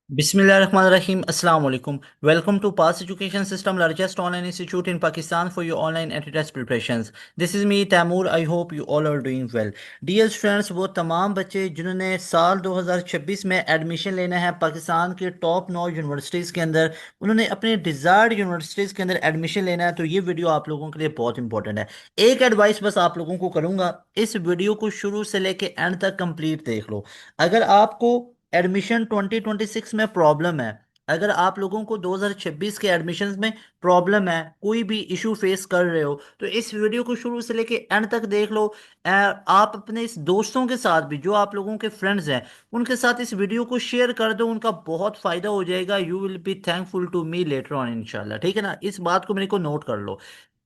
Bismillahirrahmanirrahim. Assalamu alaikum. Welcome to Pass Education System, largest online institute in Pakistan for your online anti-test preparations. This is me, Taimur. I hope you all are doing well. Dear students, वो तमाम बच्चे जिन्होंने साल 2026 में admission लेना है पाकिस्तान के top 9 universities के अंदर, उन्होंने अपने डिज़ायर्ड यूनिवर्सिटीज़ के अंदर एडमिशन लेना है, तो ये वीडियो आप लोगों के लिए बहुत इंपॉर्टेंट है। एक एडवाइस बस आप लोगों को करूंगा, इस वीडियो को शुरू से लेके एंड तक कंप्लीट देख लो। अगर आपको एडमिशन 2026 में प्रॉब्लम है, अगर आप लोगों को 2026 के एडमिशन्स में प्रॉब्लम है, कोई भी इशू फेस कर रहे हो, तो इस वीडियो को शुरू से लेके एंड तक देख लो। आप अपने इस दोस्तों के साथ भी, जो आप लोगों के फ्रेंड्स हैं, उनके साथ इस वीडियो को शेयर कर दो, उनका बहुत फायदा हो जाएगा। You will be thankful to me later on इंशाल्लाह, ठीक है ना। इस बात को मेरे को नोट कर लो।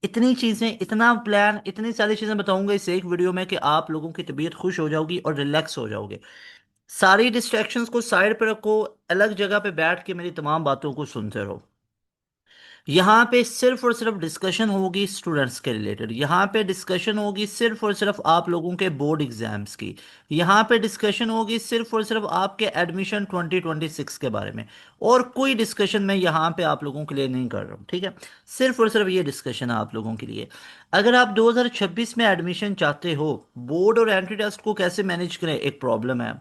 इतनी चीजें, इतना प्लान, इतनी सारी चीजें बताऊंगा इस एक वीडियो में कि आप लोगों की तबीयत खुश हो जाओगी और रिलैक्स हो जाओगे। सारी डिस्ट्रैक्शंस को साइड पे रखो, अलग जगह पे बैठ के मेरी तमाम बातों को सुनते रहो। यहाँ पे सिर्फ और सिर्फ डिस्कशन होगी स्टूडेंट्स के रिलेटेड, यहाँ पे डिस्कशन होगी सिर्फ और सिर्फ आप लोगों के बोर्ड एग्जाम्स की, यहाँ पे डिस्कशन होगी सिर्फ और सिर्फ आपके एडमिशन 2026 के बारे में। और कोई डिस्कशन मैं यहाँ पे आप लोगों के लिए नहीं कर रहा हूँ, ठीक है। सिर्फ और सिर्फ ये डिस्कशन है आप लोगों के लिए। अगर आप 2026 में एडमिशन चाहते हो, बोर्ड और एंट्री टेस्ट को कैसे मैनेज करें, एक प्रॉब्लम है।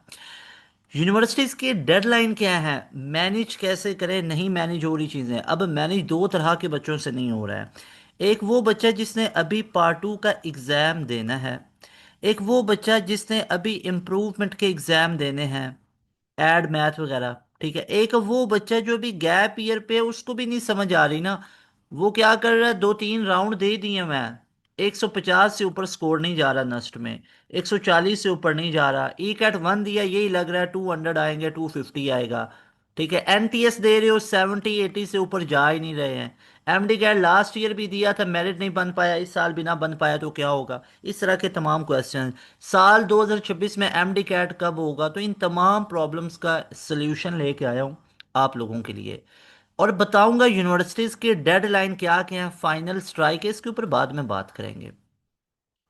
यूनिवर्सिटीज की डेडलाइन क्या है, मैनेज कैसे करें, नहीं मैनेज हो रही चीज़ें। अब मैनेज दो तरह के बच्चों से नहीं हो रहा है। एक वो बच्चा जिसने अभी पार्ट टू का एग्ज़ाम देना है, एक वो बच्चा जिसने अभी इम्प्रूवमेंट के एग्ज़ाम देने हैं, एड मैथ वगैरह, ठीक है। एक वो बच्चा जो अभी गैप ईयर पे है, उसको भी नहीं समझ आ रही ना, वो क्या कर रहा है, दो तीन राउंड दे दिए मैं, 150 से ऊपर स्कोर नहीं जा रहा नस्ट में, 140 से ऊपर नहीं जा रहा। ई कैट वन दिया, यही लग रहा है 200 आएंगे, 250 आएगा, ठीक है। एनटीएस दे रहे हो, 70 80 से ऊपर जा ही नहीं रहे हैं। एमडी कैट लास्ट ईयर भी दिया था, मेरिट नहीं बन पाया, इस साल भी ना बन पाया तो क्या होगा। इस तरह के तमाम क्वेश्चन। साल 2026 में एमडी कैट कब होगा, तो इन तमाम प्रॉब्लम्स का सल्यूशन लेके आया हूँ आप लोगों के लिए। और बताऊंगा यूनिवर्सिटीज की डेडलाइन क्या क्या है, फाइनल स्ट्राइक है, इसके ऊपर बाद में बात करेंगे।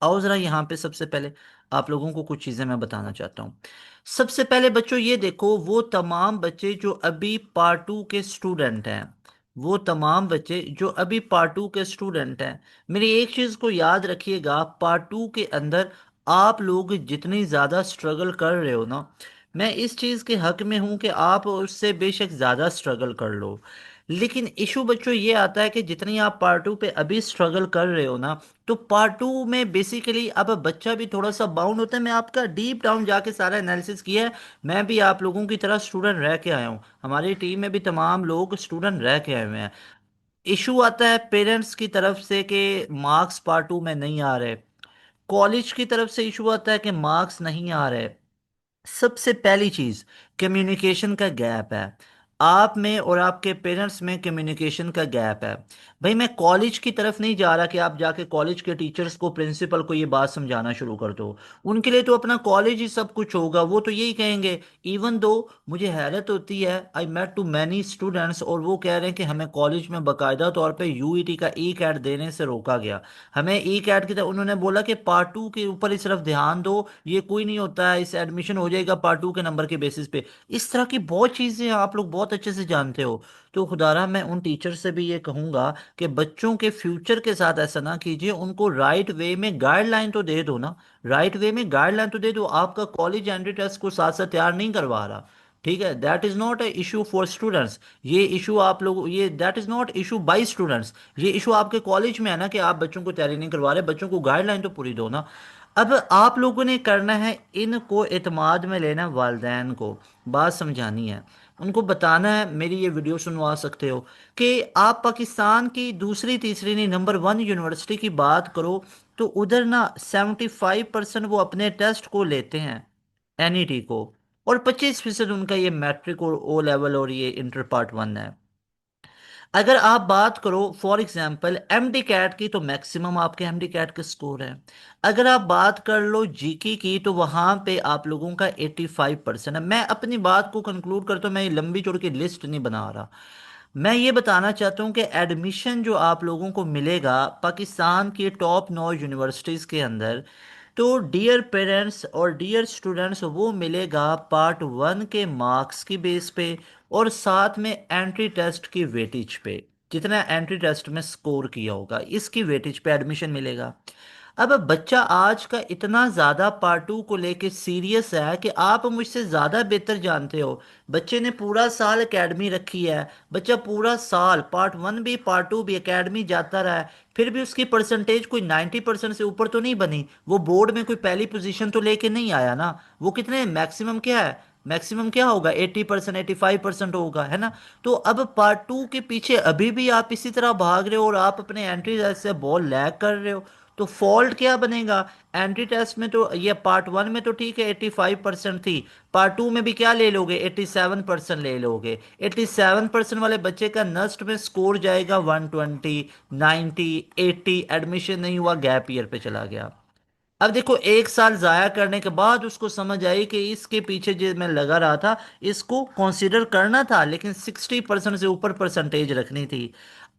आओ जरा यहाँ पे सबसे पहले आप लोगों को कुछ चीजें मैं बताना चाहता हूँ। सबसे पहले बच्चों ये देखो, वो तमाम बच्चे जो अभी पार्ट टू के स्टूडेंट हैं, वो तमाम बच्चे जो अभी पार्ट टू के स्टूडेंट हैं, मेरी एक चीज को याद रखिएगा, पार्ट टू के अंदर आप लोग जितनी ज्यादा स्ट्रगल कर रहे हो ना, मैं इस चीज के हक में हूं कि आप उससे बेशक ज्यादा स्ट्रगल कर लो। लेकिन इशू बच्चों ये आता है कि जितनी आप पार्ट टू पे अभी स्ट्रगल कर रहे हो ना, तो पार्ट टू में बेसिकली अब बच्चा भी थोड़ा सा बाउंड होता है। मैं आपका डीप डाउन जाके सारा एनालिसिस किया है, मैं भी आप लोगों की तरह स्टूडेंट रह के आया हूँ, हमारी टीम में भी तमाम लोग स्टूडेंट रह के आए हुए हैं। इशू आता है पेरेंट्स की तरफ से कि मार्क्स पार्ट टू में नहीं आ रहे, कॉलेज की तरफ से इशू आता है कि मार्क्स नहीं आ रहे। सबसे पहली चीज, कम्युनिकेशन का गैप है, आप में और आपके पेरेंट्स में कम्युनिकेशन का गैप है। भाई मैं कॉलेज की तरफ नहीं जा रहा कि आप जाके कॉलेज के टीचर्स को, प्रिंसिपल को ये बात समझाना शुरू कर दो, उनके लिए तो अपना कॉलेज ही सब कुछ होगा, वो तो यही कहेंगे। इवन दो मुझे हैरत होती है, I met to many students, और वो कह रहे हैं कि हमें कॉलेज में बाकायदा तौर पे यूईटी का ई कैट देने से रोका गया। हमें ई कैट की तरफ उन्होंने बोला कि पार्ट टू के ऊपर ही सिर्फ ध्यान दो, ये कोई नहीं होता है, इस एडमिशन हो जाएगा पार्ट टू के नंबर के बेसिस पे। इस तरह की बहुत चीजें आप लोग बहुत अच्छे से जानते हो। तो खुदारा मैं उन टीचर से भी ये कहूंगा कि बच्चों के फ्यूचर के साथ ऐसा ना कीजिए, उनको राइट वे में गाइडलाइन तो दे दो ना, राइट वे में गाइडलाइन तो दे दो। आपका कॉलेज एंट्री टेस्ट को साथ साथ तैयार नहीं करवा रहा, ठीक है, that is not a issue for students. ये इशू आप लोग, ये that is not issue bye students, ये इशू आपके कॉलेज में है ना, कि आप बच्चों को तैयारी नहीं करवा रहे, बच्चों को गाइडलाइन तो पूरी दो ना। अब आप लोगों ने करना है, इनको एतमाद में लेना है, वालदैन को बात समझानी है, उनको बताना है। मेरी ये वीडियो सुनवा सकते हो कि आप पाकिस्तान की दूसरी तीसरी नहीं, नंबर वन यूनिवर्सिटी की बात करो, तो उधर ना 75% वो अपने टेस्ट को लेते हैं, एनईटी को, और 25% उनका ये मैट्रिक और ओ लेवल और ये इंटर पार्ट वन है। अगर आप बात करो फॉर एग्जांपल एमडी कैट की, तो मैक्सिमम आपके एमडी कैट के स्कोर है। अगर आप बात कर लो जीके की, तो वहां पे आप लोगों का 85% है। मैं अपनी बात को कंक्लूड करता हूं, मैं ये लंबी चौड़ी की लिस्ट नहीं बना रहा। मैं ये बताना चाहता हूँ कि एडमिशन जो आप लोगों को मिलेगा पाकिस्तान की टॉप 9 यूनिवर्सिटीज़ के अंदर, तो डियर पेरेंट्स और डियर स्टूडेंट्स, वो मिलेगा पार्ट वन के मार्क्स की बेस पे और साथ में एंट्री टेस्ट की वेटेज पे। जितना एंट्री टेस्ट में स्कोर किया होगा इसकी वेटेज पे एडमिशन मिलेगा। अब बच्चा आज का इतना ज़्यादा पार्ट टू को लेके सीरियस है कि आप मुझसे ज़्यादा बेहतर जानते हो। बच्चे ने पूरा साल एकेडमी रखी है, बच्चा पूरा साल पार्ट वन भी पार्ट टू भी एकेडमी जाता रहा है, फिर भी उसकी परसेंटेज कोई 90% से ऊपर तो नहीं बनी। वो बोर्ड में कोई पहली पोजीशन तो लेके नहीं आया ना। वो कितने मैक्सिमम क्या है, मैक्सिमम क्या होगा, 80%, 85% होगा, है ना। तो अब पार्ट टू के पीछे अभी भी आप इसी तरह भाग रहे हो और आप अपने एंट्री से बॉल लैग कर रहे हो। तो फॉल्ट क्या बनेगा। एंट्री टेस्ट में तो ये पार्ट वन में तो ठीक है 85% थी, पार्ट टू में भी क्या ले लोगे, 87% ले लोगे। 87% वाले बच्चे का नस्ट में स्कोर जाएगा 120, 90, 80, एडमिशन नहीं हुआ, गैप ईयर पे चला गया। अब देखो एक साल जाया करने के बाद उसको समझ आई कि इसके पीछे जो मैं लगा रहा था इसको कंसीडर करना था, लेकिन 60% से ऊपर परसेंटेज रखनी थी।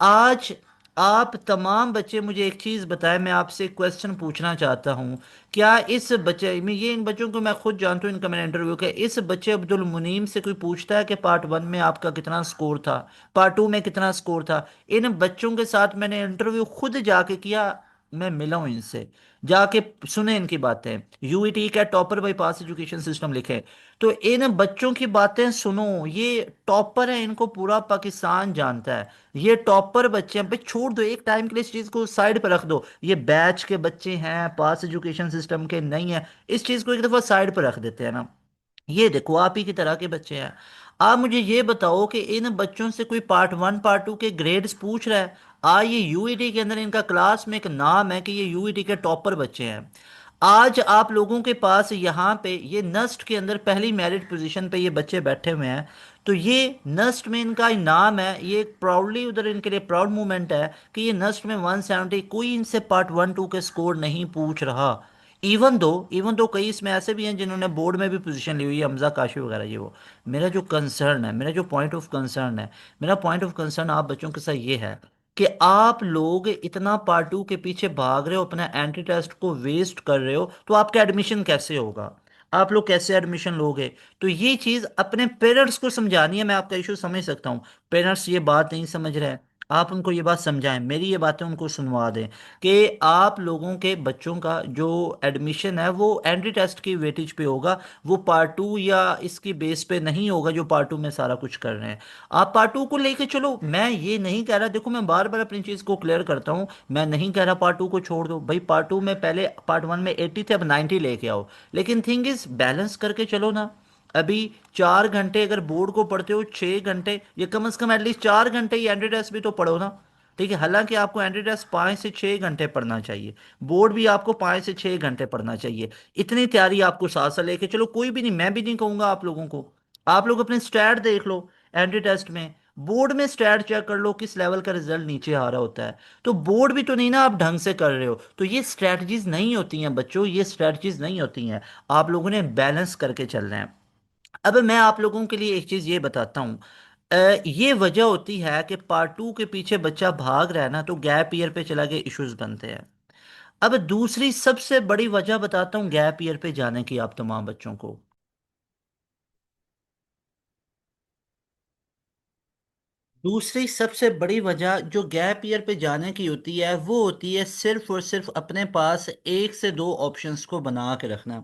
आज आप तमाम बच्चे मुझे एक चीज़ बताएं, मैं आपसे एक क्वेश्चन पूछना चाहता हूँ। क्या इस बच्चे में, ये इन बच्चों को मैं खुद जानता हूँ, इनका मैंने इंटरव्यू किया, इस बच्चे अब्दुल मुनीम से कोई पूछता है कि पार्ट वन में आपका कितना स्कोर था, पार्ट टू में कितना स्कोर था। इन बच्चों के साथ मैंने इंटरव्यू खुद जाके किया, मैं मिला हूं इनसे, जाके सुने इनकी बातें। यूईटी का topper by pass education system लिखे, तो इन बच्चों की बातें सुनो। ये टॉपर है, इनको पूरा पाकिस्तान जानता है। ये टॉपर बच्चे हैं भाई, छोड़ दो एक टाइम के लिए इस चीज को साइड पर रख दो, ये बैच के बच्चे हैं पास एजुकेशन सिस्टम के नहीं है, इस चीज को एक दफा साइड पर रख देते हैं ना। ये देखो आप ही की तरह के बच्चे हैं। आप मुझे ये बताओ कि इन बच्चों से कोई पार्ट वन पार्ट टू के ग्रेड्स पूछ रहा है। ये यूईटी के अंदर इनका क्लास में एक नाम है कि ये यूईटी के टॉपर बच्चे हैं। आज आप लोगों के पास यहाँ पे ये नस्ट के अंदर पहली मेरिट पोजीशन पे ये बच्चे बैठे हुए हैं। तो ये नस्ट में इनका नाम है, ये एक प्राउडली उधर इनके लिए प्राउड मोमेंट है कि ये नस्ट में 170, कोई इनसे पार्ट वन टू के स्कोर नहीं पूछ रहा। इवन दो कई इसमें ऐसे भी हैं जिन्होंने बोर्ड में भी पोजीशन ली हुई है, हमजा काशी वगैरह, ये वो। मेरा जो कंसर्न है, मेरा जो पॉइंट ऑफ कंसर्न है, मेरा पॉइंट ऑफ कंसर्न आप बच्चों के साथ ये है कि आप लोग इतना पार्ट टू के पीछे भाग रहे हो, अपना एंट्री टेस्ट को वेस्ट कर रहे हो, तो आपका एडमिशन कैसे होगा, आप लोग कैसे एडमिशन लोगे। तो ये चीज अपने पेरेंट्स को समझानी है। मैं आपका इशू समझ सकता हूँ, पेरेंट्स ये बात नहीं समझ रहे हैं, आप उनको ये बात समझाएं, मेरी ये बातें उनको सुनवा दें कि आप लोगों के बच्चों का जो एडमिशन है वो एंट्री टेस्ट की वेटेज पे होगा, वो पार्ट टू या इसकी बेस पे नहीं होगा जो पार्ट टू में सारा कुछ कर रहे हैं। आप पार्ट टू को लेके चलो, मैं ये नहीं कह रहा, देखो मैं बार बार अपनी चीज़ को क्लियर करता हूँ, मैं नहीं कह रहा पार्ट टू को छोड़ दो भाई, पार्ट टू में पहले पार्ट वन में 80 थे अब 90 लेके आओ, लेकिन थिंग इज बैलेंस करके चलो ना। अभी 4 घंटे अगर बोर्ड को पढ़ते हो 6 घंटे, ये कम से कम एटलीस्ट 4 घंटे ही एंट्री टेस्ट भी तो पढ़ो ना। ठीक है, हालांकि आपको एंट्री टेस्ट 5 से 6 घंटे पढ़ना चाहिए, बोर्ड भी आपको 5 से 6 घंटे पढ़ना चाहिए। इतनी तैयारी आपको साथ साथ लेके चलो, कोई भी नहीं, मैं भी नहीं कहूंगा आप लोगों को। आप लोग अपने स्टैट देख लो, एंट्री टेस्ट में, बोर्ड में स्टैट चेक कर लो किस लेवल का रिजल्ट नीचे आ रहा होता है। तो बोर्ड भी तो नहीं ना आप ढंग से कर रहे हो, तो ये स्ट्रैटेजीज नहीं होती हैं बच्चों, ये स्ट्रैटेजीज नहीं होती हैं। आप लोगों ने बैलेंस करके चलना है। अब मैं आप लोगों के लिए एक चीज ये बताता हूँ। ये वजह होती है कि पार्ट टू के पीछे बच्चा भाग रहा है ना, तो गैप ईयर पे चला के इश्यूज बनते हैं। अब दूसरी सबसे बड़ी वजह बताता हूँ गैप ईयर पे जाने की आप तमाम बच्चों को। दूसरी सबसे बड़ी वजह जो गैप ईयर पे जाने की होती है वो होती है सिर्फ और सिर्फ अपने पास एक से दो ऑप्शंस को बना के रखना।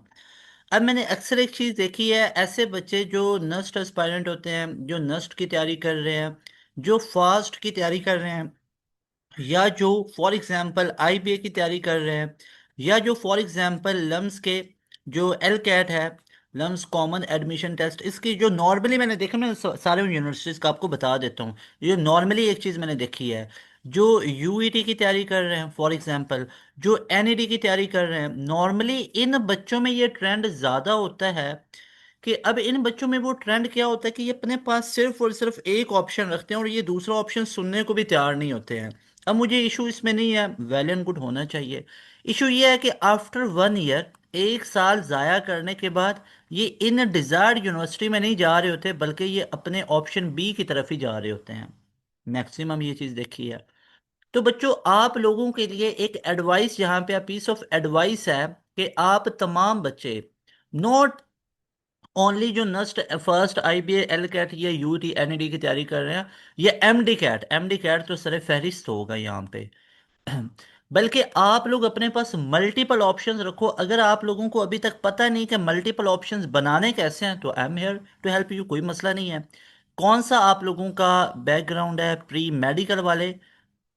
अब मैंने अक्सर एक चीज़ देखी है, ऐसे बच्चे जो नस्ट एस्पायरेंट होते हैं, जो नस्ट की तैयारी कर रहे हैं, जो फास्ट की तैयारी कर रहे हैं, या जो फॉर एग्जांपल आईबीए की तैयारी कर रहे हैं, या जो फॉर एग्जांपल लम्स के जो एल कैट है, लम्स कॉमन एडमिशन टेस्ट, इसकी जो नॉर्मली मैंने देखा, मैं सारे यूनिवर्सिटीज़ का आपको बता देता हूँ। ये नॉर्मली एक चीज़ मैंने देखी है, जो यूईटी की तैयारी कर रहे हैं फॉर एग्जांपल, जो एनईडी की तैयारी कर रहे हैं, नॉर्मली इन बच्चों में ये ट्रेंड ज़्यादा होता है कि अब इन बच्चों में वो ट्रेंड क्या होता है कि ये अपने पास सिर्फ और सिर्फ एक ऑप्शन रखते हैं और ये दूसरा ऑप्शन सुनने को भी तैयार नहीं होते हैं। अब मुझे इशू इसमें नहीं है, वेल एंड गुड होना चाहिए। इशू ये है कि आफ्टर 1 ईयर, एक साल जाया करने के बाद, ये इन डिजायर्ड यूनिवर्सिटी में नहीं जा रहे होते बल्कि ये अपने ऑप्शन बी की तरफ ही जा रहे होते हैं। मैक्सिमम ये चीज़ देखी है। तो बच्चों आप लोगों के लिए एक एडवाइस, यहाँ पे पीस ऑफ एडवाइस है कि आप तमाम बच्चे, नॉट ओनली जो NUST first IBA L CAT या यूटी एनईडी की तैयारी कर रहे हैं, ये एमडी कैट तो सर फहरिस्त होगा यहाँ पे। बल्कि आप लोग अपने पास मल्टीपल ऑप्शंस रखो। अगर आप लोगों को अभी तक पता नहीं कि मल्टीपल ऑप्शंस बनाने कैसे हैं, तो I am here to help you, कोई मसला नहीं है। कौन सा आप लोगों का बैकग्राउंड है प्री मेडिकल वाले,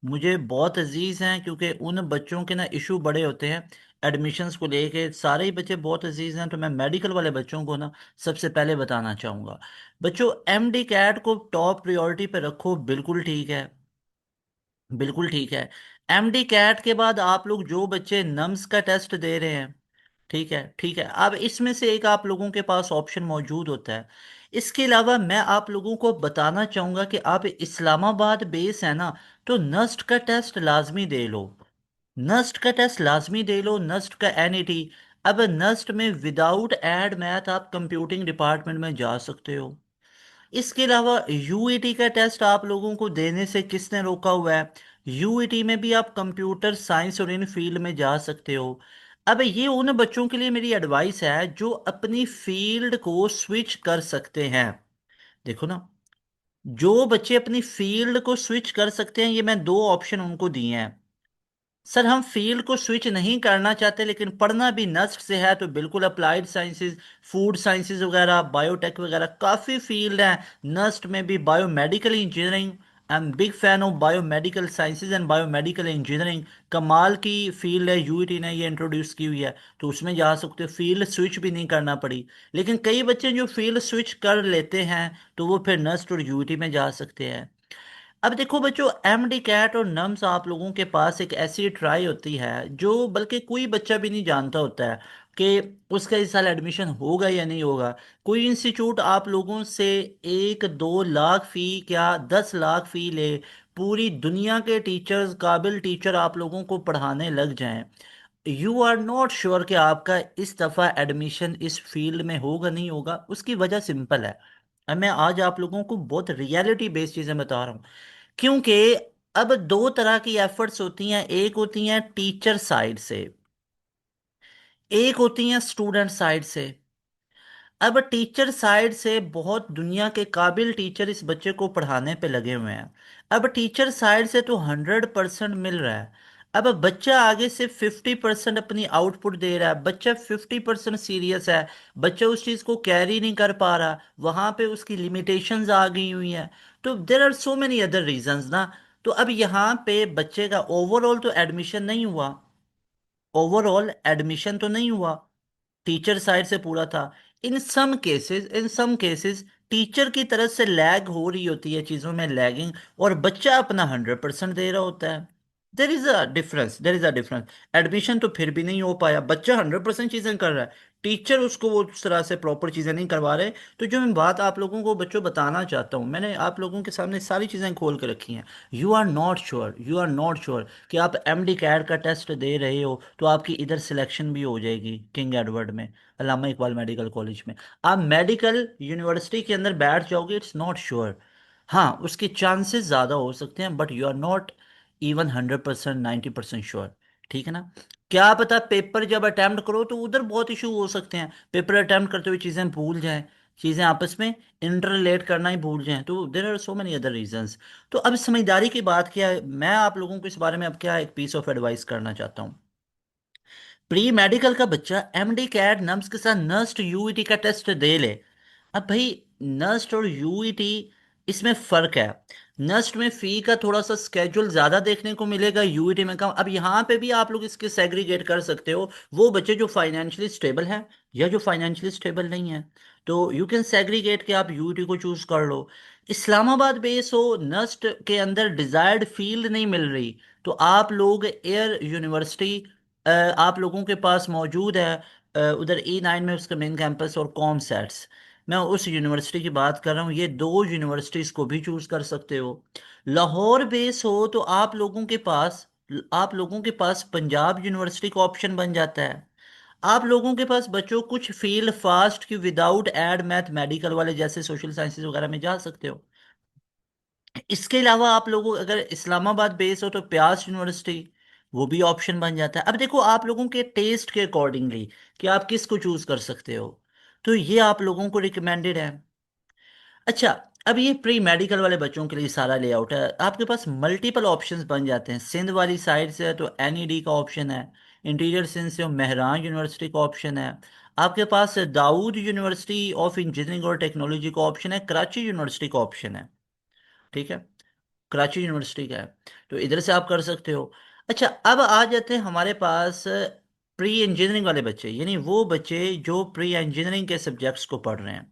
मुझे बहुत अजीज हैं, क्योंकि उन बच्चों के ना इशू बड़े होते हैं एडमिशन्स को लेके। सारे ही बच्चे बहुत अजीज हैं, तो मैं मेडिकल वाले बच्चों को ना सबसे पहले बताना चाहूँगा, बच्चों एमडी कैट को टॉप प्रायोरिटी पे रखो। बिल्कुल ठीक है, बिल्कुल ठीक है। एमडी कैट के बाद आप लोग जो बच्चे नम्स का टेस्ट दे रहे हैं, ठीक है ठीक है, अब इसमें से एक आप लोगों के पास ऑप्शन मौजूद होता है। इसके अलावा मैं आप लोगों को बताना चाहूंगा कि आप इस्लामाबाद बेस है ना, तो नस्ट का टेस्ट लाजमी दे लो। नस्ट का टेस्ट लाजमी दे लो, नस्ट का एनईटी। अब नस्ट में विदाउट एड मैथ आप कंप्यूटिंग डिपार्टमेंट में जा सकते हो। इसके अलावा यूईटी का टेस्ट आप लोगों को देने से किसने रोका हुआ है? यूईटी में भी आप कंप्यूटर साइंस और इन फील्ड में जा सकते हो। अब ये उन बच्चों के लिए मेरी एडवाइस है जो अपनी फील्ड को स्विच कर सकते हैं। देखो ना, जो बच्चे अपनी फील्ड को स्विच कर सकते हैं, ये मैं दो ऑप्शन उनको दिए हैं। सर हम फील्ड को स्विच नहीं करना चाहते लेकिन पढ़ना भी नस्ट से है, तो बिल्कुल अप्लाइड साइंसेज, फूड साइंसेज वगैरह, बायोटेक वगैरह काफ़ी फील्ड हैं। नस्ट में भी biomedical engineering, I am big fan of biomedical sciences and biomedical engineering, कमाल की फील्ड है, यूईटी ने ये इंट्रोड्यूस की हुई है, तो उसमें जा सकते हो, फील्ड स्विच भी नहीं करना पड़ी। लेकिन कई बच्चे जो फील्ड स्विच कर लेते हैं, तो वो फिर नस्ट और यूईटी में जा सकते हैं। अब देखो बच्चों, एमडी कैट और नम्स आप लोगों के पास एक ऐसी ट्राई होती है जो बल्कि कोई बच्चा भी नहीं जानता होता है कि उसका इस साल एडमिशन होगा या नहीं होगा। कोई इंस्टीट्यूट आप लोगों से 1-2 लाख फी, क्या 10 लाख फी ले, पूरी दुनिया के टीचर्स, काबिल टीचर आप लोगों को पढ़ाने लग जाएं, यू आर नॉट श्योर कि आपका इस दफ़ा एडमिशन इस फील्ड में होगा नहीं होगा। उसकी वजह सिंपल है, अब मैं आज आप लोगों को बहुत रियलिटी बेस्ड चीज़ें बता रहा हूँ। क्योंकि अब दो तरह की एफर्ट्स होती हैं, एक होती हैं टीचर साइड से, एक होती हैं स्टूडेंट साइड से। अब टीचर साइड से बहुत दुनिया के काबिल टीचर इस बच्चे को पढ़ाने पे लगे हुए हैं। अब टीचर साइड से तो 100% मिल रहा है। अब बच्चा आगे से 50% अपनी आउटपुट दे रहा है, बच्चा 50% सीरियस है, बच्चा उस चीज़ को कैरी नहीं कर पा रहा, वहाँ पे उसकी लिमिटेशंस आ गई हुई हैं। तो there are so many other reasons ना। तो अब यहाँ पे बच्चे का ओवरऑल तो एडमिशन नहीं हुआ, ओवरऑल एडमिशन तो नहीं हुआ, टीचर साइड से पूरा था। इन सम केसेस टीचर की तरफ से लैग हो रही होती है, चीज़ों में लैगिंग, और बच्चा अपना 100% दे रहा होता है। There is a difference, there is a difference. Admission तो फिर भी नहीं हो पाया, बच्चा 100% चीज़ें कर रहा है, टीचर उसको वो उस तरह से प्रॉपर चीज़ें नहीं करवा रहे। तो जो मैं बात आप लोगों को बच्चों बताना चाहता हूँ, मैंने आप लोगों के सामने सारी चीज़ें खोल के रखी हैं। You are not sure, you are not sure कि आप एमडी कैट का टेस्ट दे रहे हो तो आपकी इधर सिलेक्शन भी हो जाएगी किंग एडवर्ड में, अल्लामा इकबाल मेडिकल कॉलेज में। आप मेडिकल यूनिवर्सिटी के अंदर बैठ जाओगे, इट्स नॉट श्योर। हाँ, उसके चांसेस ज़्यादा हो सकते हैं, but you are not even 100%, 90% sure. ठीक है ना? क्या पता पेपर जब अटेम्प्ट करो तो उधर बहुत इशू हो सकते हैं, पेपर अटेम्प्ट करते हुए चीज़ें भूल जाएं, चीज़ें आपस में इंटरलेट करना ही भूल जाएं, तो there are so many other reasons. तो अब समझदारी की बात क्या है, मैं आप लोगों को इस बारे में अब क्या एक पीस ऑफ एडवाइस करना चाहता हूँ। प्री मेडिकल का बच्चा एमडी कैट नम्स के साथ नर्स्ट यूईटी का टेस्ट दे ले। अब भाई, नर्स्ट और यूईटी, इसमें फर्क है। नर्स्ट में फी का थोड़ा सा स्केड्यूल ज्यादा देखने को मिलेगा, यूईटी में कम। अब यहाँ पे भी आप लोग इसके सेग्रीगेट कर सकते हो, वो बच्चे जो फाइनेंशियली स्टेबल हैं या जो फाइनेंशियली स्टेबल नहीं है, तो यू कैन सेग्रीगेट के आप यूईटी को चूज कर लो। इस्लामाबाद बेस हो, नस्ट के अंदर डिजायर्ड फील्ड नहीं मिल रही, तो आप लोग एयर यूनिवर्सिटी आप लोगों के पास मौजूद है, उधर E9 में उसका मेन कैंपस, और कॉम सेट्स, मैं उस यूनिवर्सिटी की बात कर रहा हूँ। ये दो यूनिवर्सिटीज़ को भी चूज़ कर सकते हो। लाहौर बेस हो तो आप लोगों के पास पंजाब यूनिवर्सिटी का ऑप्शन बन जाता है। आप लोगों के पास बच्चों कुछ फील्ड फास्ट की विदाउट एड मैथ मेडिकल वाले जैसे सोशल साइंसेज वगैरह में जा सकते हो। इसके अलावा आप लोगों अगर इस्लामाबाद बेस हो तो प्यास यूनिवर्सिटी, वो भी ऑप्शन बन जाता है। अब देखो आप लोगों के टेस्ट के अकॉर्डिंगली कि आप किसको चूज कर सकते हो, तो ये आप लोगों को रिकमेंडेड है। अच्छा, अब ये प्री मेडिकल वाले बच्चों के लिए सारा लेआउट है। आपके पास मल्टीपल ऑप्शंस बन जाते हैं। सिंध वाली साइड से है तो एनईडी का ऑप्शन है। इंटीरियर सिंध से हो, मेहरान यूनिवर्सिटी का ऑप्शन है। आपके पास दाऊद यूनिवर्सिटी ऑफ इंजीनियरिंग और टेक्नोलॉजी का ऑप्शन है। कराची यूनिवर्सिटी का ऑप्शन है। ठीक है, कराची यूनिवर्सिटी का है, तो इधर से आप कर सकते हो। अच्छा, अब आ जाते हैं हमारे पास प्री इंजीनियरिंग वाले बच्चे, यानी वो बच्चे जो प्री इंजीनियरिंग के सब्जेक्ट्स को पढ़ रहे हैं।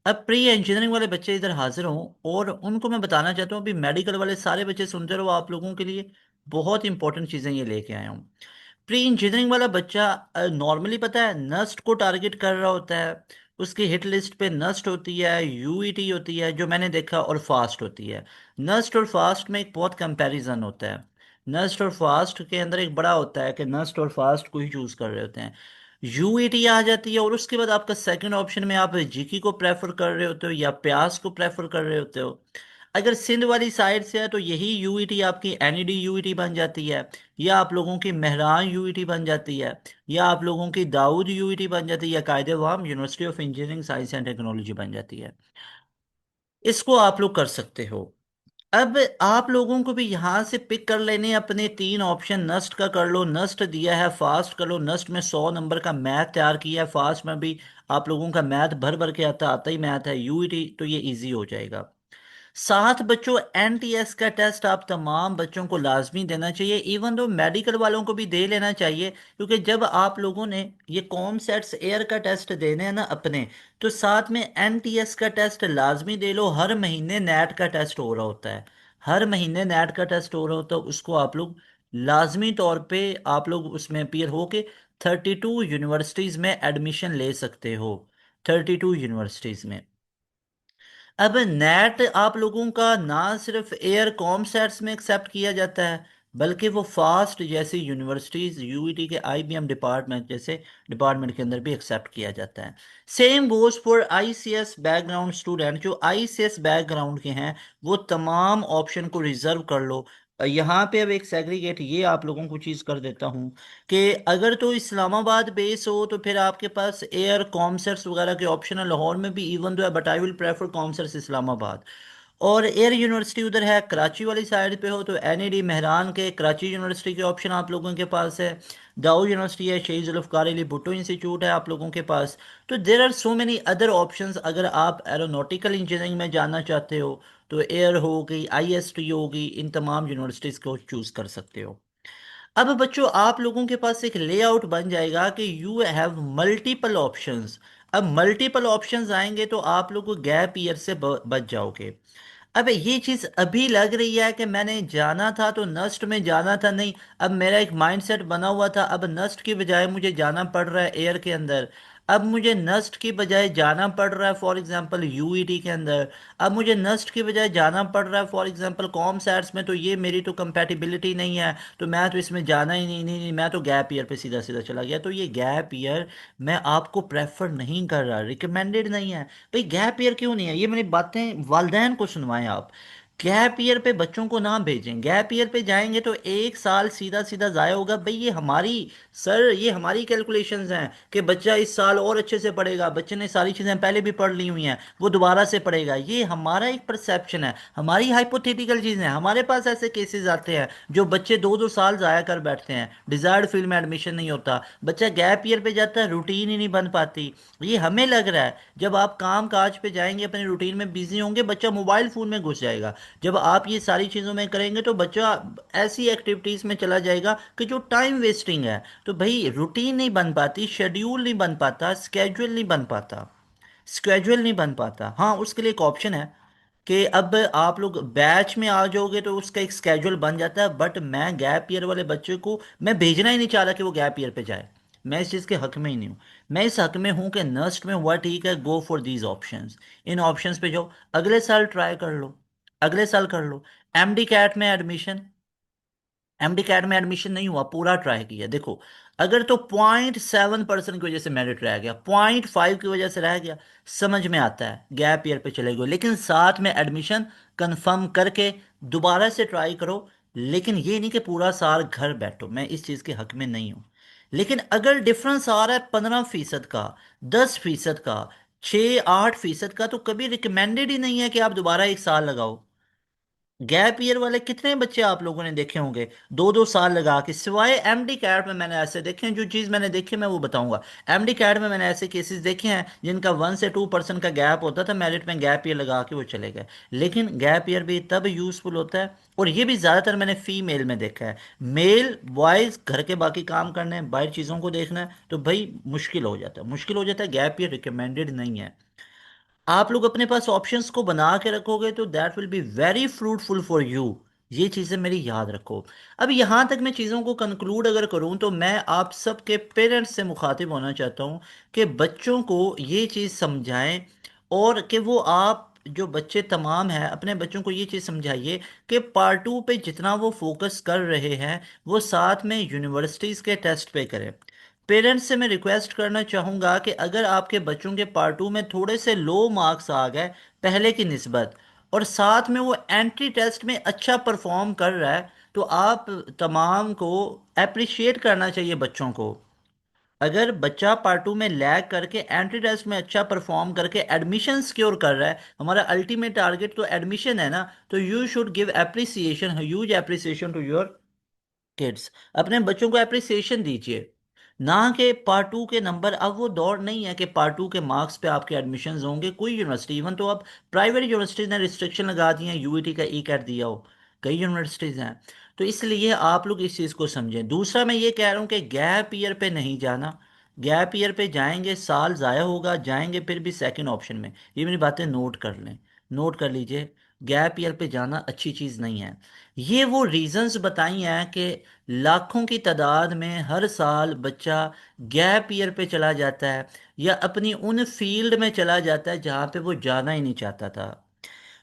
अब प्री इंजीनियरिंग वाले बच्चे इधर हाजिर हों और उनको मैं बताना चाहता हूँ, अभी मेडिकल वाले सारे बच्चे सुनते रहो, आप लोगों के लिए बहुत इंपॉर्टेंट चीज़ें ये लेके आया हूँ। प्री इंजीनियरिंग वाला बच्चा नॉर्मली पता है नस्ट को टारगेट कर रहा होता है। उसकी हिट लिस्ट पे नस्ट होती है, यूईटी होती है जो मैंने देखा, और फास्ट होती है। नस्ट और फास्ट में एक बहुत कंपैरिजन होता है। नस्ट और फास्ट के अंदर एक बड़ा होता है कि नस्ट और फास्ट को ही चूज कर रहे होते हैं। यूईटी आ जाती है और उसके बाद आपका सेकंड ऑप्शन में आप जीकी को प्रेफर कर रहे होते हो या प्यास को प्रेफर कर रहे होते हो। अगर सिंध वाली साइड से है तो यही यूईटी आपकी एनईडी यूईटी बन जाती है, या आप लोगों की मेहरान यूईटी बन जाती है, या आप लोगों की दाऊद यूईटी बन जाती है, या कायदे वाम university of engineering science and technology बन जाती है। इसको आप लोग कर सकते हो। अब आप लोगों को भी यहां से पिक कर लेने हैं अपने तीन ऑप्शन। नस्ट का कर लो, नस्ट दिया है, फास्ट कर लो। नस्ट में 100 नंबर का मैथ तैयार किया है, फास्ट में भी आप लोगों का मैथ भर भर के आता आता ही मैथ है, यूईटी तो ये इजी हो जाएगा। साथ बच्चों एनटीएस का टेस्ट आप तमाम बच्चों को लाजमी देना चाहिए, इवन दो मेडिकल वालों को भी दे लेना चाहिए, क्योंकि जब आप लोगों ने ये कॉम सेट्स एयर का टेस्ट देने हैं ना अपने, तो साथ में एनटीएस का टेस्ट लाजमी दे लो। हर महीने नेट का टेस्ट हो रहा होता है, हर महीने नेट का टेस्ट हो रहा होता है, उसको आप लोग लाजमी तौर पे आप लोग उसमें अपीयर होके 32 यूनिवर्सिटीज़ में एडमिशन ले सकते हो। 32 यूनिवर्सिटीज़ में। अब नेट आप लोगों का ना सिर्फ एयर कॉम सेट्स में एक्सेप्ट किया जाता है, बल्कि वो फास्ट जैसी यूनिवर्सिटीज, यूईटी के आईबीएम डिपार्टमेंट जैसे डिपार्टमेंट के अंदर भी एक्सेप्ट किया जाता है। Same goes for ICS background student. जो आईसीएस बैकग्राउंड के हैं वो तमाम ऑप्शन को रिजर्व कर लो। यहाँ पे अब एक सेग्रीगेट ये आप लोगों को चीज़ कर देता हूँ कि अगर तो इस्लामाबाद बेस हो तो फिर आपके पास एयर कॉमसर्स वगैरह के ऑप्शन है। लाहौर में भी इवन दो है, but I will prefer COMSATS Islamabad. और एयर यूनिवर्सिटी उधर है कराची वाली साइड पे हो तो एनईडी मेहरान के कराची यूनिवर्सिटी के ऑप्शन आप लोगों के पास है। दाऊद यूनिवर्सिटी है, शहीद जुल्फ़िकार अली भुट्टो इंस्टीट्यूट है आप लोगों के पास। तो there are so many other options. अगर आप एरोनॉटिकल इंजीनियरिंग में जाना चाहते हो तो एयर हो गई, आईएसटी होगी, इन तमाम यूनिवर्सिटीज़ को चूज़ कर सकते हो। अब बच्चों आप लोगों के पास एक लेआउट बन जाएगा कि यू हैव मल्टीपल ऑप्शंस। अब मल्टीपल ऑप्शंस आएंगे तो आप लोग गैप ईयर से बच जाओगे। अब ये चीज अभी लग रही है कि मैंने जाना था तो नस्ट में जाना था, नहीं। अब मेरा एक माइंडसेट बना हुआ था, अब नस्ट की बजाय मुझे जाना पड़ रहा है एयर के अंदर। अब मुझे नस्ट की बजाय जाना पड़ रहा है फॉर एग्जांपल यूईटी के अंदर। अब मुझे नस्ट की बजाय जाना पड़ रहा है फॉर एग्जांपल कॉम सैट्स में, तो ये मेरी तो कंपैटिबिलिटी नहीं है, तो मैं तो इसमें जाना ही नहीं, मैं तो गैप ईयर पे सीधा सीधा चला गया। तो ये गैप ईयर मैं आपको प्रेफर नहीं कर रहा, रिकमेंडेड नहीं है। भाई गैप ईयर क्यों नहीं है, ये मेरी बातें वालदैन को सुनवाएं आप। गैप ईयर पे बच्चों को ना भेजें। गैप ईयर पे जाएंगे तो एक साल सीधा सीधा जाया होगा। भाई ये हमारी, सर ये हमारी कैलकुलेशंस हैं कि बच्चा इस साल और अच्छे से पढ़ेगा, बच्चे ने सारी चीज़ें पहले भी पढ़ ली हुई हैं, वो दोबारा से पढ़ेगा। ये हमारा एक परसेप्शन है, हमारी हाइपोथेटिकल चीज़ें हैं। हमारे पास ऐसे केसेस आते हैं जो बच्चे दो दो साल जाया कर बैठते हैं, डिजायर्ड फील्ड में एडमिशन नहीं होता, बच्चा गैप ईयर पे जाता है, रूटीन ही नहीं बन पाती। ये हमें लग रहा है जब आप काम काज पे जाएंगे अपने रूटीन में बिजी होंगे, बच्चा मोबाइल फोन में घुस जाएगा। जब आप ये सारी चीज़ों में करेंगे तो बच्चा ऐसी एक्टिविटीज़ में चला जाएगा कि जो टाइम वेस्टिंग है। तो भाई रूटीन नहीं बन पाती, शेड्यूल नहीं बन पाता, स्केड्यूल नहीं बन पाता, स्केड्यूल नहीं बन पाता। हाँ, उसके लिए एक ऑप्शन है कि अब आप लोग बैच में आ जाओगे तो उसका एक स्केड्यूल बन जाता है। बट मैं गैप ईयर वाले बच्चे को मैं भेजना ही नहीं चाह रहा कि वो गैप ईयर पे जाए। मैं इस चीज़ के हक में ही नहीं हूँ। मैं इस हक में हूँ कि नस्ट में हुआ ठीक है, go for these options. In options पे जाओ, अगले साल ट्राई कर लो, अगले साल कर लो। एमडी कैट में एडमिशन, एमडी कैट में एडमिशन नहीं हुआ, पूरा ट्राई किया, देखो। अगर तो 0.7% की वजह से मेरिट रह गया, 0.5 की वजह से रह गया, समझ में आता है गैप ईयर पे चले गए, लेकिन साथ में एडमिशन कंफर्म करके दोबारा से ट्राई करो। लेकिन ये नहीं कि पूरा साल घर बैठो, मैं इस चीज़ के हक में नहीं हूँ। लेकिन अगर डिफरेंस आ रहा है 15% का, 10% का, 6-8% का, तो कभी रिकमेंडेड ही नहीं है कि आप दोबारा एक साल लगाओ। गैप ईयर वाले कितने बच्चे आप लोगों ने देखे होंगे, 2-2 साल लगा के, सिवाय एमडी कैट में मैंने ऐसे देखे हैं। जो चीज़ मैंने देखी मैं वो बताऊंगा। एमडी कैट में मैंने ऐसे केसेस देखे हैं जिनका 1 से 2% का गैप होता था, मेरिट में गैप ईयर लगा के वो चले गए। लेकिन गैप ईयर भी तब यूजफुल होता है, और ये भी ज़्यादातर मैंने फीमेल में देखा है। मेल बॉयज़ घर के बाकी काम करने हैं, बाहर चीज़ों को देखना है, तो भाई मुश्किल हो जाता है, मुश्किल हो जाता है। गैप ईयर रिकमेंडेड नहीं है। आप लोग अपने पास ऑप्शंस को बना के रखोगे तो that will be very fruitful for you. ये चीज़ें मेरी याद रखो। अब यहाँ तक मैं चीज़ों को कंक्लूड अगर करूँ तो मैं आप सबके पेरेंट्स से मुखातिब होना चाहता हूँ कि बच्चों को ये चीज़ समझाएं, और कि वो आप जो बच्चे तमाम हैं अपने बच्चों को ये चीज़ समझाइए कि पार्ट 2 पे जितना वो फोकस कर रहे हैं वो साथ में यूनिवर्सिटीज़ के टेस्ट पे करें। पेरेंट्स से मैं रिक्वेस्ट करना चाहूँगा कि अगर आपके बच्चों के पार्ट 2 में थोड़े से लो मार्क्स आ गए पहले की निस्बत, और साथ में वो एंट्री टेस्ट में अच्छा परफॉर्म कर रहा है, तो आप तमाम को अप्रिशिएट करना चाहिए बच्चों को। अगर बच्चा पार्ट 2 में लैग करके एंट्री टेस्ट में अच्छा परफॉर्म करके एडमिशन सिक्योर कर रहा है, हमारा अल्टीमेट टारगेट तो एडमिशन है ना, तो you should give appreciation, huge appreciation to your kids. अपने बच्चों को एप्रिसिएशन दीजिए, ना कि पार्ट 2 के नंबर। अब वो दौर नहीं है कि पार्ट 2 के मार्क्स पे आपके एडमिशन्स होंगे। कोई यूनिवर्सिटी, इवन तो अब प्राइवेट यूनिवर्सिटीज ने रिस्ट्रिक्शन लगा दी है, यूईटी का ई कैट दिया हो, कई यूनिवर्सिटीज हैं। तो इसलिए आप लोग इस चीज़ को समझें। दूसरा मैं ये कह रहा हूँ कि गैप ईयर पे नहीं जाना। गैप ईयर पे जाएंगे साल ज़ाया होगा, जाएंगे फिर भी सेकंड ऑप्शन में। ये मेरी बातें नोट कर लें, नोट कर लीजिए। गैप ईयर पे जाना अच्छी चीज़ नहीं है। ये वो रीजंस बताई हैं कि लाखों की तादाद में हर साल बच्चा गैप ईयर पे चला जाता है, या अपनी उन फील्ड में चला जाता है जहाँ पे वो जाना ही नहीं चाहता था।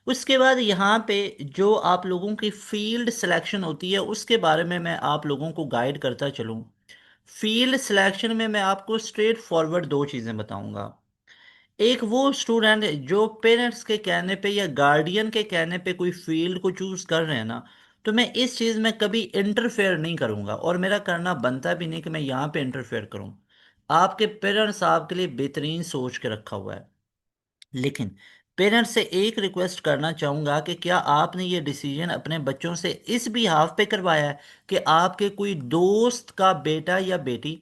उसके बाद यहाँ पे जो आप लोगों की फील्ड सिलेक्शन होती है उसके बारे में मैं आप लोगों को गाइड करता चलूँ। फील्ड सिलेक्शन में मैं आपको स्ट्रेट फॉरवर्ड दो चीज़ें बताऊंगा। एक वो स्टूडेंट जो पेरेंट्स के कहने पे या गार्डियन के कहने पे कोई फील्ड को चूज कर रहे हैं ना, तो मैं इस चीज़ में कभी इंटरफेयर नहीं करूंगा, और मेरा करना बनता भी नहीं कि मैं यहाँ पे इंटरफेयर करूं। आपके पेरेंट्स आपके लिए बेहतरीन सोच के रखा हुआ है। लेकिन पेरेंट्स से एक रिक्वेस्ट करना चाहूंगा कि क्या आपने ये डिसीजन अपने बच्चों से इस भी हाफ पे करवाया है कि आपके कोई दोस्त का बेटा या बेटी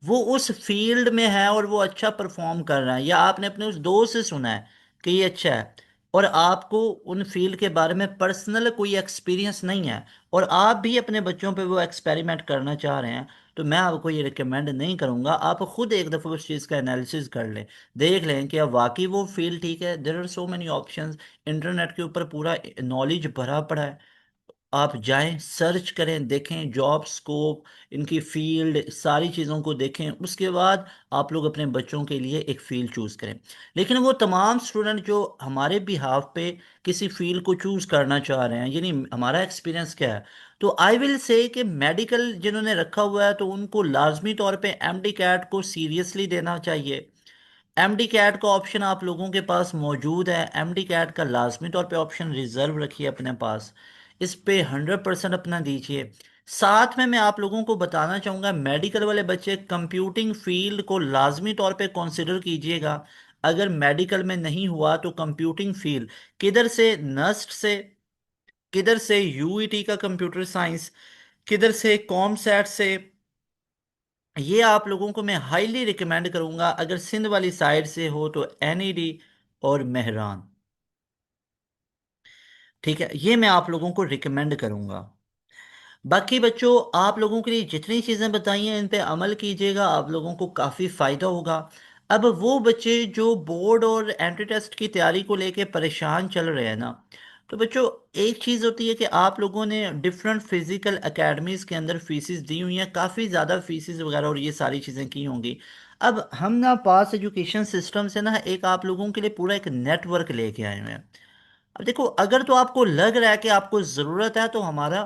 वो उस फील्ड में है और वो अच्छा परफॉर्म कर रहा है, या आपने अपने उस दोस्त से सुना है कि ये अच्छा है, और आपको उन फील्ड के बारे में पर्सनल कोई एक्सपीरियंस नहीं है, और आप भी अपने बच्चों पे वो एक्सपेरिमेंट करना चाह रहे हैं, तो मैं आपको ये रिकमेंड नहीं करूंगा। आप खुद एक दफ़ा उस चीज़ का एनालिसिस कर लें, देख लें कि अब वाकई वो फील्ड ठीक है। There are so many options, internet के ऊपर पूरा नॉलेज भरा पड़ा है। आप जाएं, सर्च करें, देखें जॉब स्कोप, इनकी फील्ड, सारी चीज़ों को देखें। उसके बाद आप लोग अपने बच्चों के लिए एक फील्ड चूज़ करें। लेकिन वो तमाम स्टूडेंट जो हमारे बिहाफ पे किसी फील्ड को चूज़ करना चाह रहे हैं, यानी हमारा एक्सपीरियंस क्या है, तो आई विल से कि मेडिकल जिन्होंने रखा हुआ है तो उनको लाजमी तौर पे एमडी कैट को सीरियसली देना चाहिए। एमडी कैट का ऑप्शन आप लोगों के पास मौजूद है, एमडी कैट का लाजमी तौर पे ऑप्शन रिजर्व रखिए अपने पास, इस पे 100% अपना दीजिए। साथ में मैं आप लोगों को बताना चाहूँगा, मेडिकल वाले बच्चे कंप्यूटिंग फील्ड को लाजमी तौर पे कंसिडर कीजिएगा। अगर मेडिकल में नहीं हुआ तो कंप्यूटिंग फील्ड, किधर से नस्ट से, किधर से यूईटी का कंप्यूटर साइंस, किधर से कॉमसैट से, ये आप लोगों को मैं हाईली रिकमेंड करूंगा। अगर सिंध वाली साइड से हो तो एनईडी और मेहरान, ठीक है, ये मैं आप लोगों को रिकमेंड करूंगा। बाकी बच्चों, आप लोगों के लिए जितनी चीज़ें बताई हैं इन पे अमल कीजिएगा, आप लोगों को काफ़ी फ़ायदा होगा। अब वो बच्चे जो बोर्ड और एंट्री टेस्ट की तैयारी को लेके परेशान चल रहे हैं ना, तो बच्चों एक चीज़ होती है कि आप लोगों ने डिफरेंट फिजिकल एकेडमीज़ के अंदर फीसिस दी हुई हैं, काफ़ी ज़्यादा फीसिस वगैरह और ये सारी चीज़ें की होंगी। अब हम ना पास एजुकेशन सिस्टम से ना एक आप लोगों के लिए पूरा एक नेटवर्क लेके आए हुए हैं। अब देखो, अगर तो आपको लग रहा है कि आपको ज़रूरत है तो हमारा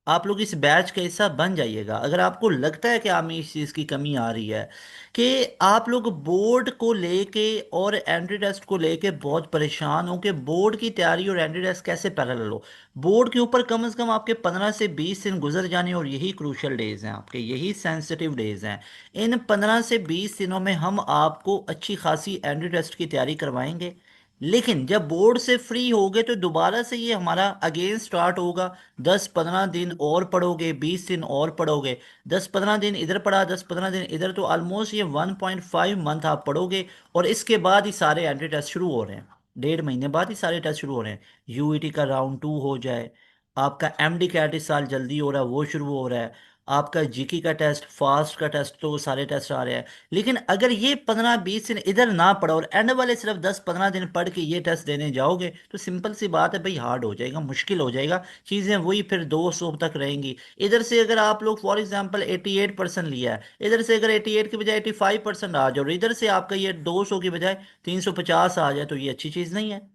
आप लोग इस बैच का हिस्सा बन जाइएगा। अगर आपको लगता है कि आप में इस चीज़ की कमी आ रही है कि आप लोग बोर्ड को लेके और एंट्री टेस्ट को लेके बहुत परेशान हो कि बोर्ड की तैयारी और एंट्री टेस्ट कैसे पैरेलल हो। बोर्ड के ऊपर कम से कम आपके 15 से 20 दिन गुजर जाने, और यही क्रूशल डेज हैं आपके, यही सेंसिटिव डेज हैं। इन 15 से 20 दिनों में हम आपको अच्छी खासी एंट्री टेस्ट की तैयारी करवाएंगे। लेकिन जब बोर्ड से फ्री होगे तो दोबारा से ये हमारा अगेन स्टार्ट होगा। 10-15 दिन और पढ़ोगे, 20 दिन और पढ़ोगे, 10-15 दिन इधर पढ़ा, 10-15 दिन इधर, तो ऑलमोस्ट ये 1.5 मंथ आप पढ़ोगे। और इसके बाद ही सारे एंट्री टेस्ट शुरू हो रहे हैं, 1.5 महीने बाद ही सारे टेस्ट शुरू हो रहे हैं। यूईटी का राउंड 2 हो जाए, आपका एमडी कैट इस साल जल्दी हो रहा है, वो शुरू हो रहा है, आपका जीके का टेस्ट, फास्ट का टेस्ट, तो वो सारे टेस्ट आ रहे हैं। लेकिन अगर ये 15-20 दिन इधर ना पढ़ो और एंड वाले सिर्फ 10-15 दिन पढ़ के ये टेस्ट देने जाओगे, तो सिंपल सी बात है भाई, हार्ड हो जाएगा, मुश्किल हो जाएगा। चीज़ें वही फिर 200 तक रहेंगी। इधर से अगर आप लोग फॉर एग्जांपल 88% लिया है, इधर से अगर 88 की बजाय 85% आ जाओ, और इधर से आपका ये 200 की बजाय 350 आ जाए, तो ये अच्छी चीज़ नहीं है।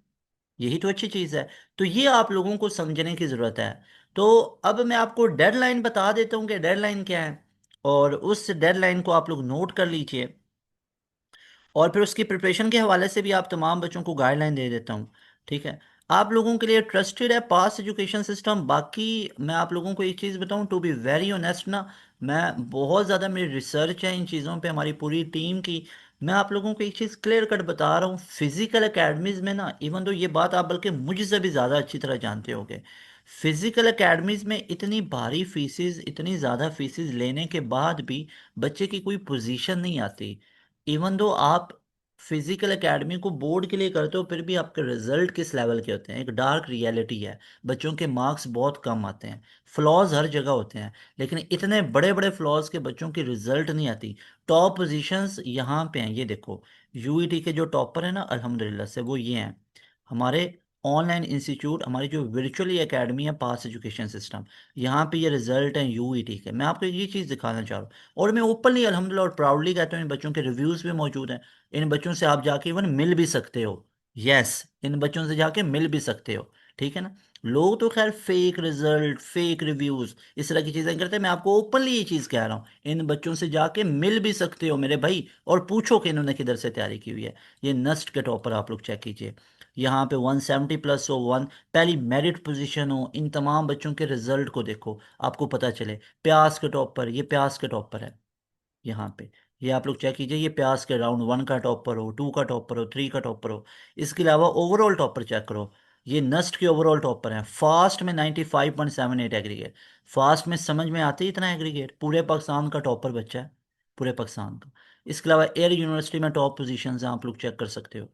यही तो अच्छी चीज़ है। तो ये आप लोगों को समझने की ज़रूरत है। तो अब मैं आपको डेडलाइन बता देता हूँ कि डेडलाइन क्या है, और उस डेडलाइन को आप लोग नोट कर लीजिए। और फिर उसकी प्रिपरेशन के हवाले से भी आप तमाम बच्चों को गाइडलाइन दे देता हूँ। ठीक है, आप लोगों के लिए ट्रस्टेड है पास एजुकेशन सिस्टम। बाकी मैं आप लोगों को एक चीज़ बताऊँ, टू बी वेरी ऑनेस्ट ना, मैं बहुत ज़्यादा, मेरी रिसर्च है इन चीज़ों पे, हमारी पूरी टीम की। मैं आप लोगों को एक चीज़ क्लियर कट बता रहा हूँ, फिजिकल एकेडमीज़ में ना, इवन तो ये बात आप बल्कि मुझसे भी ज़्यादा अच्छी तरह जानते होगे, फिजिकल एकेडमीज़ में इतनी भारी फीसिस, इतनी ज़्यादा फीसिस लेने के बाद भी बच्चे की कोई पोजीशन नहीं आती। इवन दो आप फिजिकल एकेडमी को बोर्ड के लिए करते हो, फिर भी आपके रिजल्ट किस लेवल के होते हैं, एक डार्क रियलिटी है। बच्चों के मार्क्स बहुत कम आते हैं, फ्लॉज हर जगह होते हैं, लेकिन इतने बड़े बड़े फ्लॉज के बच्चों की रिजल्ट नहीं आती। टॉप पोजीशंस यहाँ पे हैं, ये देखो। यूईटी के जो टॉपर है ना, अल्हम्दुलिल्लाह से वो ये हैं। हमारे ऑनलाइन इंस्टीट्यूट, हमारी जो वर्चुअली एकेडमी है पास एजुकेशन सिस्टम, यहाँ पे ये रिजल्ट हैं यूईटी के। मैं आपको ये चीज़ दिखाना चाह रहा हूँ, और मैं ओपनली अल्हम्दुलिल्लाह और प्राउडली कहता हूँ, इन बच्चों के रिव्यूज़ भी मौजूद हैं। इन बच्चों से आप जाके इवन मिल भी सकते हो। यस, इन बच्चों से जाके मिल भी सकते हो। ठीक है ना। लोग तो खैर फेक रिजल्ट, फेक रिव्यूज़, इस तरह की चीज़ें करते हैं। मैं आपको ओपनली ये चीज़ कह रहा हूँ, इन बच्चों से जाके मिल भी सकते हो मेरे भाई, और पूछो कि इन्होंने किधर से तैयारी की हुई है। ये नस्ट के टॉपर आप लोग चेक कीजिए, यहाँ पे 170+ हो, वन पहली मेरिट पोजीशन हो, इन तमाम बच्चों के रिजल्ट को देखो, आपको पता चले। प्यास के टॉपर, ये प्यास के टॉपर है यहाँ पे। ये आप लोग चेक कीजिए, ये प्यास के राउंड 1 का टॉपर हो, 2 का टॉपर हो, 3 का टॉपर हो। इसके अलावा ओवरऑल टॉपर चेक करो, ये नस्ट के ओवरऑल टॉपर हैं। फास्ट में 95.78 एग्रीगेट। फास्ट में समझ में आते ही इतना एग्रीगेट, पूरे पाकिस्तान का टॉपर बच्चा है, पूरे पाकिस्तान का। इसके अलावा एयर यूनिवर्सिटी में टॉप पोजीशन हैं, आप लोग चेक कर सकते हो।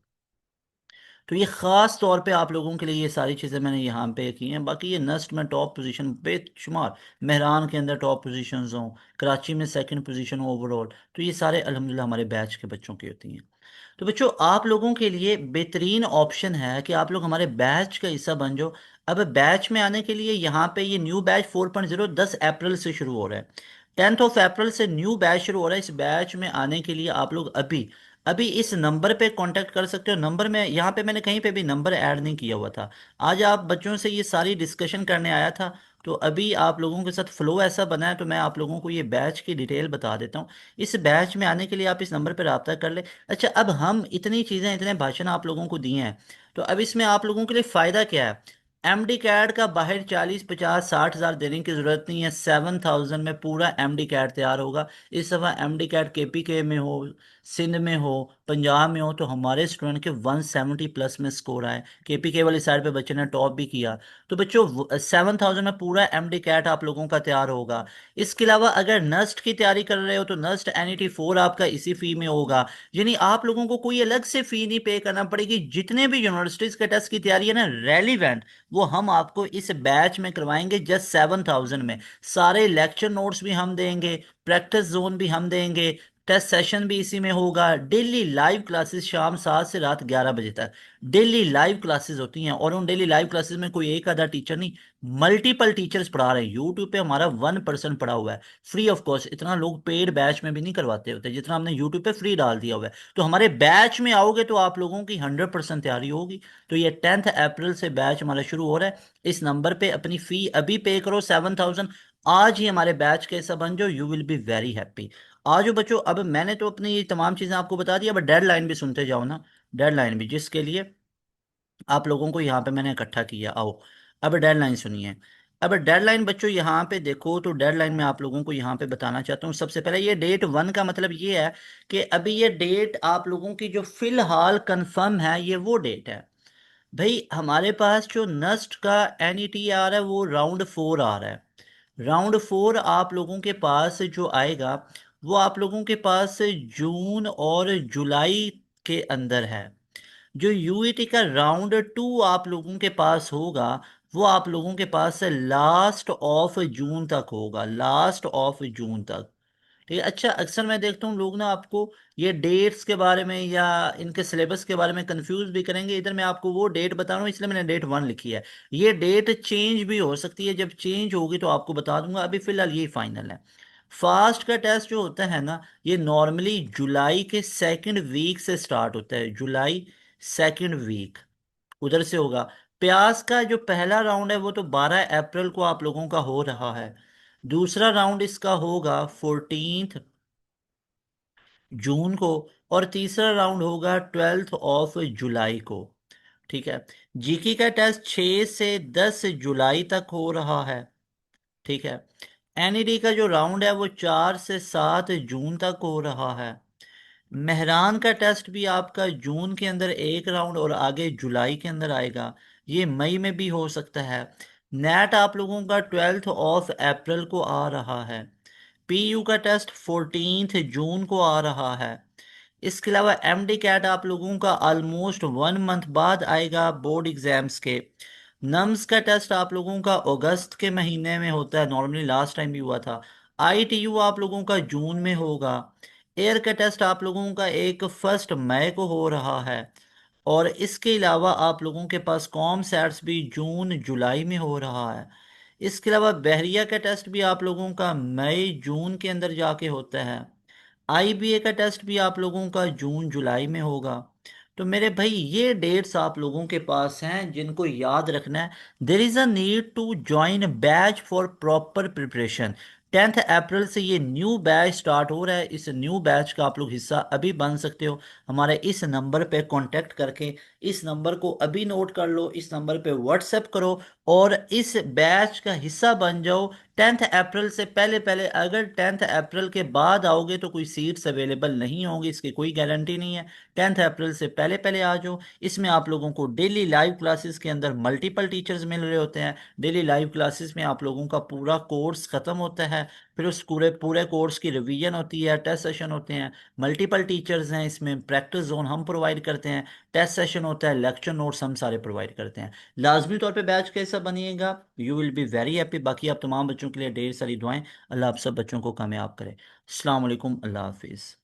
तो ये ख़ास तौर पे आप लोगों के लिए ये सारी चीज़ें मैंने यहाँ पे की हैं। बाकी ये नस्ट में टॉप पोजीशन बेशुमार, मेहरान के अंदर टॉप पोजीशंस हों, कराची में सेकंड पोजीशन हो ओवरऑल, तो ये सारे अल्हम्दुलिल्लाह हमारे बैच के बच्चों की होती हैं। तो बच्चों, आप लोगों के लिए बेहतरीन ऑप्शन है कि आप लोग हमारे बैच का हिस्सा बन जाओ। अब बैच में आने के लिए यहाँ पे ये न्यू बैच 4.0 10 अप्रैल से शुरू हो रहा है। 10 अप्रैल से न्यू बैच शुरू हो रहा है। इस बैच में आने के लिए आप लोग अभी अभी इस नंबर पे कांटेक्ट कर सकते हो। नंबर में यहाँ पे मैंने कहीं पे भी नंबर ऐड नहीं किया हुआ था। आज आप बच्चों से ये सारी डिस्कशन करने आया था, तो अभी आप लोगों के साथ फ्लो ऐसा बना है, तो मैं आप लोगों को ये बैच की डिटेल बता देता हूँ। इस बैच में आने के लिए आप इस नंबर पर रब्ता कर ले। अच्छा, अब हम इतनी चीज़ें, इतने भाषण आप लोगों को दिए हैं, तो अब इसमें आप लोगों के लिए फ़ायदा क्या है। एमडी कैट का बाहर 40-50-60 हज़ार देने की ज़रूरत नहीं है। 7,000 में पूरा एमडी कैट तैयार होगा। इस दफ़ा एमडी कैट केपीके में हो, सिंध में हो, पंजाब में हो, तो हमारे स्टूडेंट के 170+ में स्कोर आए। केपीके वाली साइड पे बच्चे ने टॉप भी किया। तो बच्चों, 7,000 में पूरा एमडी कैट आप लोगों का तैयार होगा। इसके अलावा अगर नस्ट की तैयारी कर रहे हो, तो नस्ट NET 4 आपका इसी फी में होगा। यानी आप लोगों को कोई अलग से फी नहीं पे करना पड़ेगी। जितने भी यूनिवर्सिटीज के टेस्ट की तैयारी है ना रेलिवेंट, वो हम आपको इस बैच में करवाएंगे जस्ट 7,000 में। सारे लेक्चर नोट्स भी हम देंगे, प्रैक्टिस जोन भी हम देंगे, टेस्ट सेशन भी इसी में होगा। डेली लाइव क्लासेस शाम 7 से रात 11 बजे तक डेली लाइव क्लासेस होती हैं, और उन डेली लाइव क्लासेस में कोई एक आधा टीचर नहीं, मल्टीपल टीचर्स पढ़ा रहे हैं। यूट्यूब पे हमारा 1% पढ़ा हुआ है, फ्री ऑफ कॉस्ट। इतना लोग पेड बैच में भी नहीं करवाते होते जितना हमने यूट्यूब पे फ्री डाल दिया हुआ है। तो हमारे बैच में आओगे तो आप लोगों की 100% तैयारी होगी। तो ये 10 अप्रैल से बैच हमारा शुरू हो रहा है। इस नंबर पे अपनी फी अभी पे करो 7,000। आज ही हमारे बैच के हिस्सा बन जाओ, you will be very happy. आज हो बच्चों, अब मैंने तो अपनी ये तमाम चीज़ें आपको बता दी, अब डेडलाइन भी सुनते जाओ ना। डेडलाइन भी जिसके लिए आप लोगों को यहाँ पे मैंने इकट्ठा किया, आओ अब डेडलाइन सुनिए। अब डेडलाइन बच्चों यहाँ पे देखो, तो डेडलाइन में आप लोगों को यहाँ पे बताना चाहता हूँ। सबसे पहले ये डेट 1 का मतलब ये है कि अभी ये डेट आप लोगों की जो फिलहाल कंफर्म है, ये वो डेट है। भाई हमारे पास जो नस्ट का NET आ रहा है वो राउंड 4 आ रहा है। राउंड 4 आप लोगों के पास जो आएगा, वो आप लोगों के पास जून और जुलाई के अंदर है। जो यूईटी का राउंड 2 आप लोगों के पास होगा, वो आप लोगों के पास लास्ट ऑफ जून तक होगा, लास्ट ऑफ जून तक। ठीक है। अच्छा, अक्सर मैं देखता हूँ लोग ना आपको ये डेट्स के बारे में या इनके सिलेबस के बारे में कंफ्यूज भी करेंगे। इधर मैं आपको वो डेट बता रहा हूँ, इसलिए मैंने डेट 1 लिखी है। ये डेट चेंज भी हो सकती है, जब चेंज होगी तो आपको बता दूंगा, अभी फिलहाल यही फाइनल है। फास्ट का टेस्ट जो होता है ना, ये नॉर्मली जुलाई के 2nd वीक से स्टार्ट होता है, जुलाई 2nd वीक उधर से होगा। प्यास का जो पहला राउंड है वो तो 12 अप्रैल को आप लोगों का हो रहा है। दूसरा राउंड इसका होगा 14 जून को। और तीसरा राउंड होगा 12 जुलाई को। ठीक है। जीके का टेस्ट 6 से 10 जुलाई तक हो रहा है। ठीक है। NED का जो राउंड है वो 4 से 7 जून तक हो रहा है। मेहरान का टेस्ट भी आपका जून के अंदर एक राउंड और आगे जुलाई के अंदर आएगा। ये मई में भी हो सकता है। नेट आप लोगों का 12 अप्रैल को आ रहा है। PU का टेस्ट 14 जून को आ रहा है। इसके अलावा MD कैट आप लोगों का ऑलमोस्ट 1 मंथ बाद आएगा बोर्ड एग्जाम्स के। नम्स का टेस्ट आप लोगों का अगस्त के महीने में होता है, नॉर्मली लास्ट टाइम भी हुआ था। ITU आप लोगों का जून में होगा। एयर का टेस्ट आप लोगों का एक 1 मई को हो रहा है। और इसके अलावा आप लोगों के पास कॉम सेट्स भी जून जुलाई में हो रहा है। इसके अलावा बहरिया का टेस्ट भी आप लोगों का मई जून के अंदर जाके होता है। IBA का टेस्ट भी आप लोगों का जून जुलाई में होगा। तो मेरे भाई ये डेट्स आप लोगों के पास हैं जिनको याद रखना है। There is a need to join batch for proper preparation. 10 अप्रैल से ये न्यू बैच स्टार्ट हो रहा है। इस न्यू बैच का आप लोग हिस्सा अभी बन सकते हो हमारे इस नंबर पे कांटेक्ट करके। इस नंबर को अभी नोट कर लो, इस नंबर पे व्हाट्सएप करो और इस बैच का हिस्सा बन जाओ। 10 अप्रैल से पहले पहले, अगर 10 अप्रैल के बाद आओगे तो कोई सीट्स अवेलेबल नहीं होंगी, इसकी कोई गारंटी नहीं है। 10 अप्रैल से पहले पहले आ जाओ। इसमें आप लोगों को डेली लाइव क्लासेस के अंदर मल्टीपल टीचर्स मिल रहे होते हैं। डेली लाइव क्लासेस में आप लोगों का पूरा कोर्स खत्म होता है, फिर उस पूरे पूरे कोर्स की रिवीजन होती है, टेस्ट सेशन होते हैं। मल्टीपल टीचर्स हैं इसमें, प्रैक्टिस जोन हम प्रोवाइड करते हैं, टेस्ट सेशन होता है, लेक्चर नोट्स हम सारे प्रोवाइड करते हैं। लाजमी तौर पे बैच कैसा बनिएगा, you will be very happy. बाकी आप तमाम बच्चों के लिए ढेर सारी दुआएं। अल्लाह आप सब बच्चों को कामयाब करे। अस्सलाम वालेकुम, अल्लाह हाफिज़।